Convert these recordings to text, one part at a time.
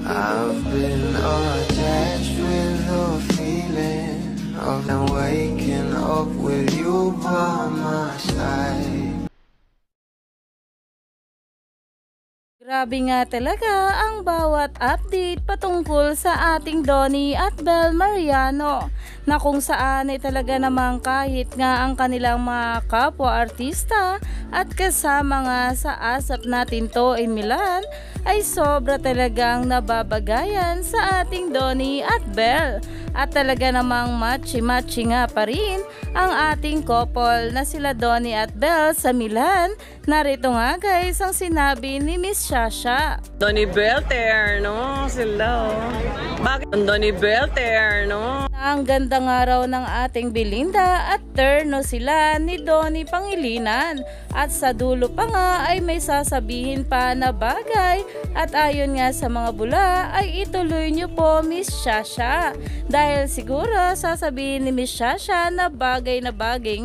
I've been attached with the feeling of not waking up with you by my side. Grabe nga talaga ang bawat update patungkol sa ating Donnie at Belle Mariano, na kung saan ay talaga namang kahit nga ang kanilang mga kapwa-artista at kasama nga sa asap natin to in Milan ay sobra talagang nababagayan sa ating Donnie at Belle. At talaga namang matchy-matchy nga pa rin ang ating couple na sila Donnie at Belle sa Milan. Narito nga guys ang sinabi ni Miss Shasha. Donnie Belle terno sila oh. Bakit Donnie Belle terno? Ang ganda nga raw ng ating Belinda at terno sila ni Donnie Pangilinan. At sa dulo pa nga ay may sasabihin pa na bagay. At ayon nga sa mga bula ay ituloy nyo po Miss Shasha. Dahil siguro sasabihin ni Miss Shasha na bagay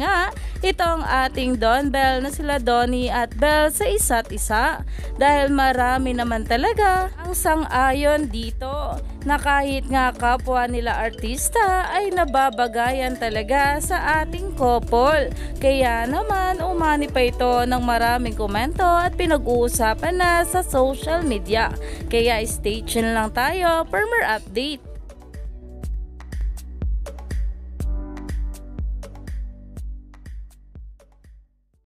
nga itong ating Don Belle na sila Donnie at Belle sa isa't isa. Dahil marami naman talaga ang sang-ayon dito na kahit nga kapwa nila artista ay nababagayan talaga sa ating couple. Kaya naman umani pa ito ng maraming komento at pinag-uusapan na sa social media. Kaya stay tuned lang tayo for more update.